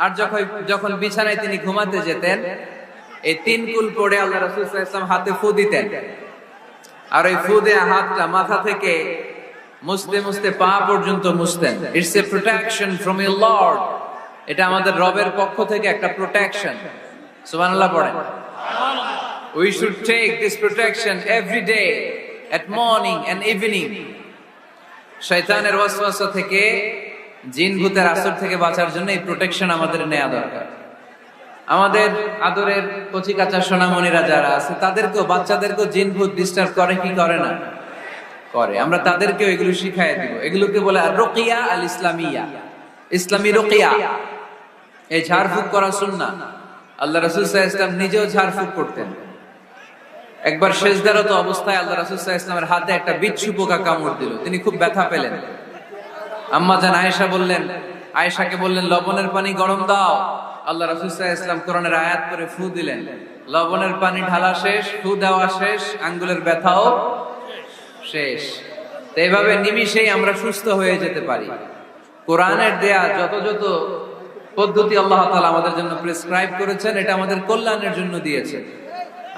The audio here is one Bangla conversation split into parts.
আর যখন বিছানায় তিনি ঘুমাতে যেতেন, এই 3 কুল পড়ে আল্লাহ রাসূল সাল্লাল্লাহু আলাইহি ওয়াসাল্লাম হাতে ফু দিতেন। আর ওই ফু দেয়া হাতটা মাথা থেকে মুছতে মুছতে পা পর্যন্ত মুছতেন। It's a protection from your lord. এটা আমাদের রবের পক্ষ থেকে একটা প্রোটেকশন। সুবহানাল্লাহ পড়েন। We should take this protection every day at morning and evening. শয়তানের ওয়াসওয়াসা থেকে, জিন ভূতের আসর থেকে বাঁচার জন্য এই প্রোটেকশন আমাদের নেওয়া দরকার। আমাদের আদরের কচি কাঁচা সোনামণিরা যারা আছে তাদেরকেও, বাচ্চাদেরকেও জিন ভূত ডিস্টার্ব করে কি করে না? করে। আমরা তাদেরকেও এগুলো শিখাই দিব। এগুলোকে বলে রুকিয়া আল ইসলামিয়া, ইসলামী রুকিয়া। এই ঝাড়ফুঁক করা সুন্নাহ। আল্লাহ রাসূল সাল্লাল্লাহু আলাইহি ওয়াসাল্লাম নিজেও ঝাড়ফুঁক করতেন। একবার সেজদারত অবস্থায় আল্লাহ রাসূল সাল্লাল্লাহু আলাইহি ওয়াসাল্লামের হাতে একটা বিচ্ছু পোকা কামড় দিল। তিনি খুব ব্যথা পেলেন। আম্মা জান আয়েশাকে বললেন লবণের পানি গরম দাও। আল্লাহ রাসূল সাল্লাল্লাহু আলাইহি ওয়াসাল্লাম কোরআনের আয়াত পড়ে ফু দিলেন। লবণের পানি ঢালা শেষ, ফু দেওয়া শেষ, আঙ্গুলের ব্যথাও শেষ। তো এইভাবে নিমিষেই আমরা সুস্থ হয়ে যেতে পারি। কোরআনের দেয়া যত যত পদ্ধতি আল্লাহ তাআলা আমাদের জন্য প্রেসক্রাইব করেছেন, এটা আমাদের কল্যাণের জন্য দিয়েছে।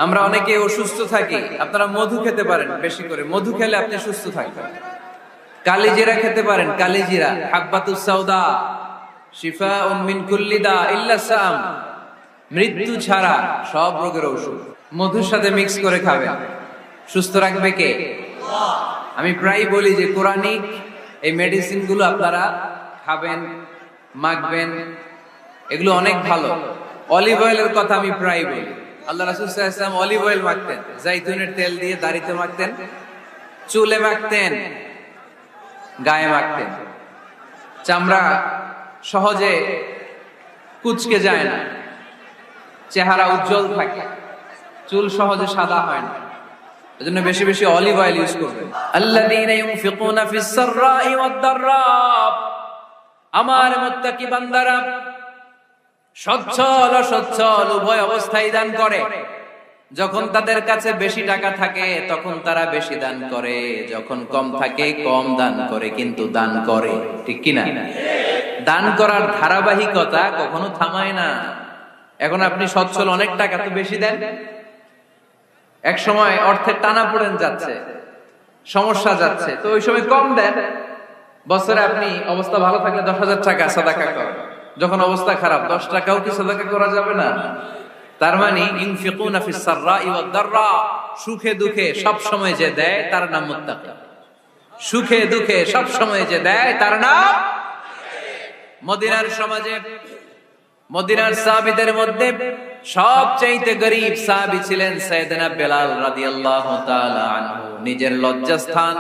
আমরা অনেকে অসুস্থ থাকি। আপনারা মধু খেতে পারেন, বেশি করে মধু খেলে আপনি সুস্থ থাকবেন। কালিজিরা খেতে পারেন, কালিজিরা হাব্বাতুস সাউদা শিফাউন মিন কুল্লি দা ইল্লা সাম, মৃত্যু ছাড়া সব রোগের ঔষধ। মধুর সাথে মিক্স করে খাবেন, সুস্থ রাখবে কে? আমি প্রায় বলি যে কোরআনিক এই মেডিসিন গুলো আপনারা খাবেন, মাখবেন, এগুলো অনেক ভালো। অলিভ অয়েলের কথা আমি প্রায় বলি। আল্লাহ রাসূল সাল্লাল্লাহু আলাইহি ওয়াসাল্লাম অলিভ অয়েল মাখতেন, জাইতুনের তেল দিয়ে দাড়িতে মাখতেন, চুলে মাখতেন, গায়ে মাখতেন। চামড়া সহজে কুচকে যায় না, চেহারা উজ্জ্বল থাকে, চুল সহজে সাদা হয় না। এজন্য বেশি বেশি অলিভ অয়েল ইউজ করবেন। আল্লাযীনা ইউনফিকুনা ফিস সাররাই ওয়াদ দাররা, আমার মুত্তাকি বান্দারা সচ্ছল অসচ্ছল উভয় অবস্থায় দান করে। যখন তাদের কাছে বেশি টাকা থাকে তখন তারা বেশি দান করে, যখন কম থাকে কম দান করে, কিন্তু দান করে। ঠিক কি না? দান করার ধারাবাহিকতা কখনো থামায় না। এখন আপনি সচ্ছল, অনেক টাকা তো বেশি দেন, এক সময় অর্থের টানাপোড়েন যাচ্ছে, সমস্যা যাচ্ছে, তো ওই সময় কম দেন। বছরে আপনি অবস্থা ভালো থাকলে 10,000 টাকা সাদাকা করেন, যখন অবস্থা খারাপ 10 টাকাও কি সাদাকা করা যাবে না? তার মানে ইনফিকুনা ফিস সাররাই ওয়াদ দাররা, সুখে দুঃখে সব সময় যে দেয় তার নাম মুত্তাকি। সুখে দুঃখে সব সময় যে দেয় তার নাম। মদিনার সমাজে, মদিনার সাহাবীদের মধ্যে সবচেয়ে গরীব সাহাবী ছিলেন সাইয়েদনা বেলাল রাদিয়াল্লাহু তাআলা আনহু। নিজের লজ্জাস্থান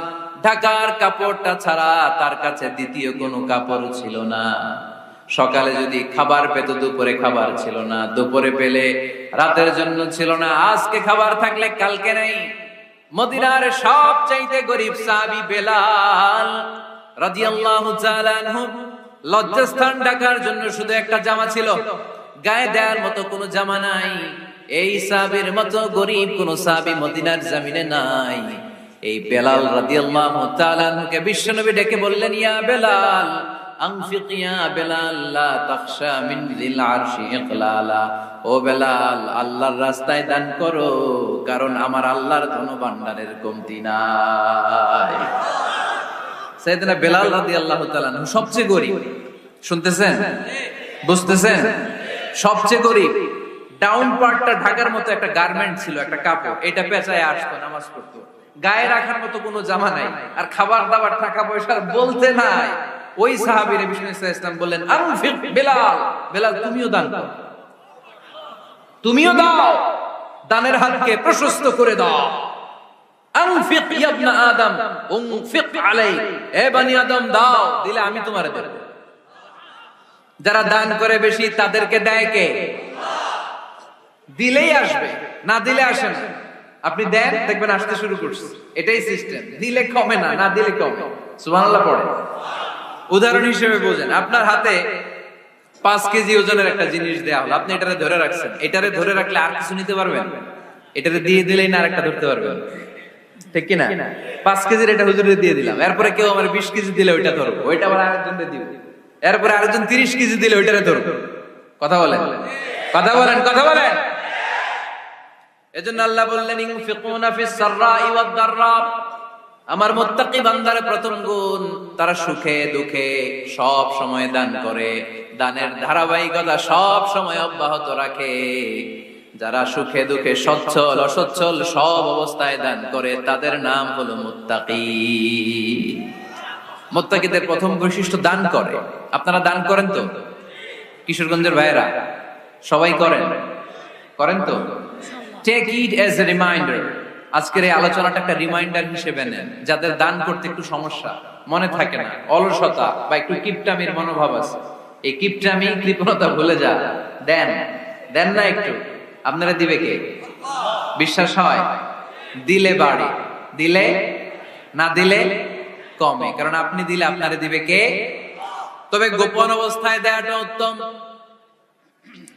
ঢাকার কাপড়টা ছাড়া তার কাছে দ্বিতীয় কোনো কাপড় ছিল না। সকালে যদি খাবার পেত, দুপুরে খাবার ছিল না, দুপুরে পেলে রাতের জন্য ছিল না, আজকে খাবার থাকলে কালকে নাই। মদিনার সবচেয়ে গরীব সাহাবী বেলাল রাদিয়াল্লাহু তাআলা আনহু, লজ্জাস্থান ঢাকার জন্য শুধু একটা জামা ছিল, গায়ে দেওয়ার মতো কোনো জামা নাই। এই সাহাবীর মতো গরীব কোন সাহাবী মদিনার জমিনে নাই। এই বেলাল রাদিয়াল্লাহু তাআলা আনহুকে বিশ্বনবী ডেকে বললেন, ইয়া বেলাল আনফিক ইয়া বেলাল লা তাখশা মিন যিল আরশি ইকলালা। ও বেলাল, আল্লাহর রাস্তায় দান করো, কারণ আমার আল্লাহর ধনভাণ্ডারের কমতি নাই। সাইয়েদনা বেলাল রাদিয়াল্লাহু তাআলা আনহু সবচেয়ে গরীব। শুনতেছেন? বুঝতেছেন? সবচেয়ে গরীব। ডাউন পার্টটা ঢাকার মতো একটা গার্মেন্ট ছিল, একটা কাপড়, এটা পেঁচায় আসতো, নামাজ পড়তো। গায়ে রাখার মতো কোনো জামা নাই, আর খাবার দাবার টাকা পয়সা বলতে নাই। ওই সাহাবীর বিষ্ণু সাল্লাল্লাহু আলাইহি ওয়াসাল্লাম বললেন, আনফিক বেলাল, বেলাল তুমিও দান করো, তুমিও দাও, দানের হাতকে প্রশস্ত করে দাও। আনফিক ইয়া ইবনা আদম উনফিক আলাই, এ বনি আদম দাও, দিলে আমি তোমারে দেব। যারা দান করে বেশি তাদেরকে দেয় কে? দিলেই আসবে, না দিলে আসে না। আপনি দেন, দেখবেন আসতে শুরু করছে। এটাই সিস্টেম। দিলে কমে না, না দিলে কমে। সুবহানাল্লাহ পড়ে। উদাহরণ হিসেবে বোঝেন, আপনার হাতে 5 কেজি ওজনের একটা জিনিস দেয়া হলো, আপনি এটারে ধরে রাখছেন। এটারে ধরে রাখলে আর কিছু নিতে পারবেন? এটারে দিয়ে দিলেই না আরেকটা ধরতে পারবেন, ঠিক কি না? 5 কেজির এটা হুজুরে দিয়ে দিলাম, এরপরে কেউ আমার 20 কেজি দিলে ওইটা ধরবো, ওইটা আবার আরেকজনকে দিব, এরপরে আরেকজন 30 কেজি দিলে ওইটারে ধরবো। কথা বলেন, কথা বলেন, কথা বলেন। এজন্য আল্লাহ বললেন ইনফিকুনা ফিস সাররাই ওয়াদ দাররা, আমার মুত্তাকি বান্দার প্রথম গুণ তারা সুখে দুঃখে সব সময় দান করে, দানের ধারাবাহিকতা সব সময় অব্যাহত রাখে। যারা সুখে দুঃখে সচ্ছল অসচ্ছল সব অবস্থায় দান করে তাদের নাম হলো মুত্তাকি। মুত্তাকিদের প্রথম বৈশিষ্ট্য দান করে। আপনারা দান করেন তো? কিশোরগঞ্জের ভাইয়েরা সবাই করেন? করেন তো? Take it as a reminder, আজকের এই আলোচনাটা একটা রিমাইন্ডার হিসেবে নেন। যাদের দান করতে একটু সমস্যা, মনে থাকে না, অলসতা বা একটু কিপটামির মনোভাব আছে, এই কিপটামি কৃপণতা ভুলে যা, দেন। দেন না একটু, আপনারা দিবে কে? বিশ্বাস হয়? দিলে বাড়ে, দিলে না দিলে কমে, কারণ আপনি দিলে আপনারে দিবে কে? তবে গোপন অবস্থায় দেওয়াটা উত্তম।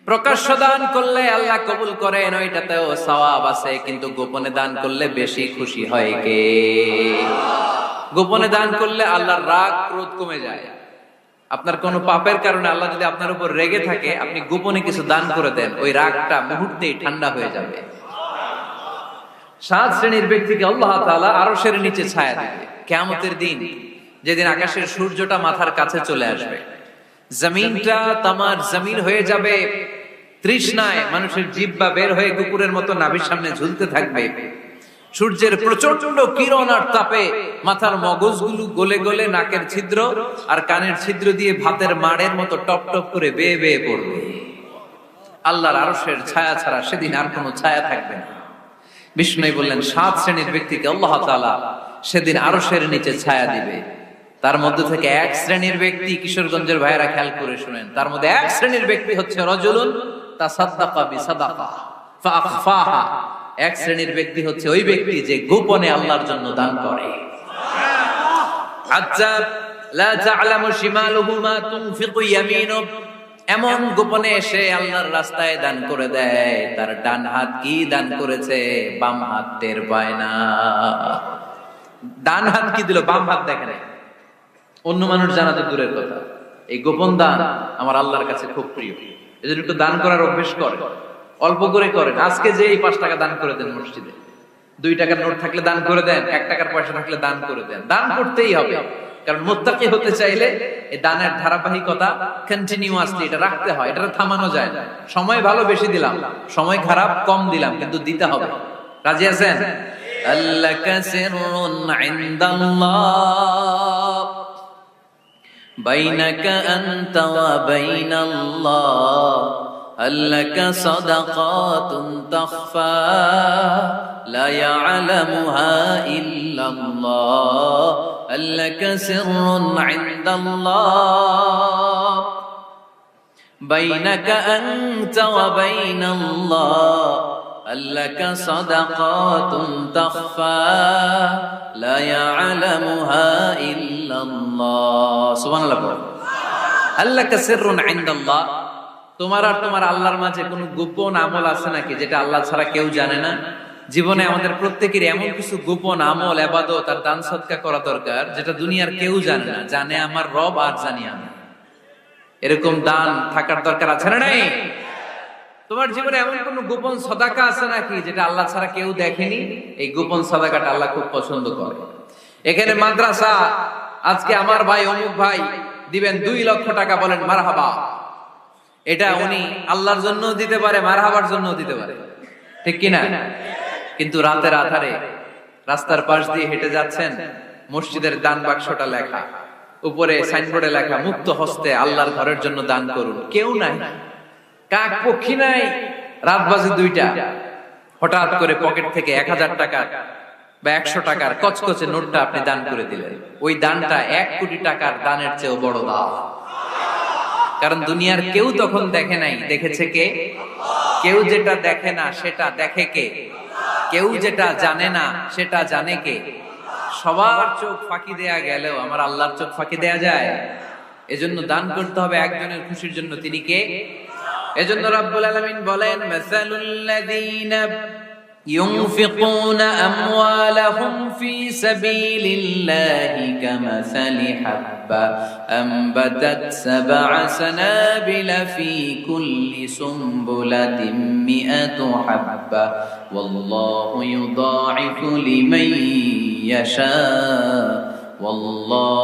প্রকাশ্য দান করলে আল্লাহ কবুল করেন, ওইটাতেও সওয়াব আছে, কিন্তু গোপনে দান করলে বেশি খুশি হয় কে? গোপনে দান করলে আল্লাহর রাগ ক্রোধ কমে যায়। আপনার কোন পাপের কারণে আল্লাহ যদি আপনার উপর রেগে থাকে, আপনি গোপনে কিছু দান করে দেন, ওই রাগটা মুহূর্তেই ঠান্ডা হয়ে যাবে। 7 শ্রেণীর ব্যক্তিকে আল্লাহ তাআলা আরশের নিচে ছায়া দিবে কিয়ামতের দিন, যেদিন আকাশের সূর্যটা মাথার কাছে চলে আসবে, জমিনটা তামার জমিন হয়ে যাবে, তৃষ্ণায় মানুষের জিহ্বা বের হয়ে কুকুরের মতো নাভির সামনে ঝুলতে থাকবে। সূর্যের প্রচন্ড কিরণ আর তাপে মাথার মগজগুলো গলে গলে নাকের ছিদ্র আর কানের ছিদ্র দিয়ে ভাতের মাড়ের মতো টপ টপ করে বেয়ে বেয়ে পড়বে। আল্লাহর আরশের ছায়া ছাড়া সেদিন আর কোনো ছায়া থাকবে না। বিষ্ণু বললেন 7 শ্রেণীর ব্যক্তিকে আল্লাহ তাআলা সেদিন আরশের নিচে ছায়া দিবে। তার মধ্যে থেকে 1 শ্রেণীর ব্যক্তি, কিশোরগঞ্জের ভাইয়েরা খেয়াল করে শুনেন, তার মধ্যে 1 শ্রেণীর ব্যক্তি হচ্ছে রাজুলুন তাসাদ্দাকা বিসাদাকা ফাআখফাহা। 1 শ্রেণীর ব্যক্তি হচ্ছে ওই ব্যক্তি যে গোপনে আল্লাহর জন্য দান করে। আচ্ছা, লা তা'লামু শিমালুহু মা তুনফিকু ইয়ামিনু, এমন গোপনে এসে আল্লাহর রাস্তায় দান করে দেয়, তার ডান হাত কি দান করেছে বাম হাত টের পায় না। ডান হাত কি দিল, বাম হাত দেখে না। অন্য মানুষ জানা তো দূরের কথা, এই গোপন দান আমার আল্লাহর কাছে খুব প্রিয়। এজন্য একটু দান করার অভ্যেস করেন, অল্প করে করেন। আজকে যে এই 5 টাকা দান করে দেন মসজিদে, 2 টাকার নোট থাকলে দান করে দেন, 1 টাকার পয়সা থাকলে দান করে দেন। দান করতেই হবে, কারণ মুত্তাকি হতে চাইলে এই দানের ধারাবাহিকতা কন্টিনিউয়াসলি এটা রাখতে হয়, এটা থামানো যায় না। সময় ভালো বেশি দিলাম, সময় খারাপ কম দিলাম, কিন্তু দিতে হবে। রাজি আছেন? আল্লাকা সিররুন ইনদাল্লাহ বাইনাকা আনতা ওয়া বাইনাল্লাহ, আল্লাকা সাদাকাতুন তাখফা লা ইয়ালামুহা ইল্লাল্লাহ, আল্লাকা সিররুন ইনদাল্লাহ বাইনাকা আনতা ওয়া বাইনাল্লাহ, আল্লাকা সাদাকাতুন তাখফা লা ইয়ালামুহা ইল্লাল্লাহ। সুবহানাল্লাহ। আল্লাকা সিররুন ইনদাল্লাহ, তোমার আর তোমার আল্লাহর মাঝে কোনো গোপন আমল আছে নাকি যেটা আল্লাহ ছাড়া কেউ জানে না? জীবনে আমাদের প্রত্যেকের এমন কিছু গোপন আমল, ইবাদত আর দান সদকা করা দরকার যেটা দুনিয়ার কেউ জানে না, জানে আমার রব আর জানি আমি। এরকম দান থাকার দরকার আছে না নাই? তোমার জীবনে এমন কোন গোপন সাদাকা আছে নাকি যেটা আল্লাহ ছাড়া কেউ দেখেনি? এই গোপন সাদাকাটা আল্লাহ খুব পছন্দ করে। এখানে মাদ্রাসা, আজকে আমার ভাই অমুক ভাই দিবেন 2 লক্ষ টাকা, বলেন মারহাবা। এটা উনি আল্লাহর জন্য দিতে পারে, মারহাবার জন্য দিতে পারে, ঠিক কিনা? কিন্তু রাতের আধারে রাস্তার পাশ দিয়ে হেঁটে যাচ্ছেন, মসজিদের দান বাক্সটা লেখা, উপরে সাইনবোর্ডে লেখা মুক্ত হস্তে আল্লাহর ঘরের জন্য দান করুন। কেউ নাই, কাক পক্ষী নাই, রাত বাজে 2টা, হঠাৎ করে পকেট থেকে 1000 টাকা বা 100 টাকার কচকচে নোটটা আপনি দান করে দিলেন। ওই দানটা 1 কোটি টাকার দানের চেয়েও বড় দান। কারণ দুনিয়ার কেউ তখন দেখে নাই, দেখেছে কে? কেউ যেটা দেখে না সেটা দেখে কে? কেউ যেটা জানে না সেটা জানে কে? সবার চোখ ফাঁকি দেয়া গেলেও আমার আল্লাহর চোখ ফাঁকি দেয়া যায়? এজন্য দান করতে হবে একজনের খুশির জন্য, তিনি কে? এজন্য রাব্বুল আলামিন বলেন, মাসালুল্লাযীনা ইউনফিকুনা আমওয়ালাহুম ফি সাবিলিল্লাহি কামাসালি হাব্বা حبة أنبتت 7 سنابل في كل سنبلة 100 حبة والله يضاعف لمن يشاء والله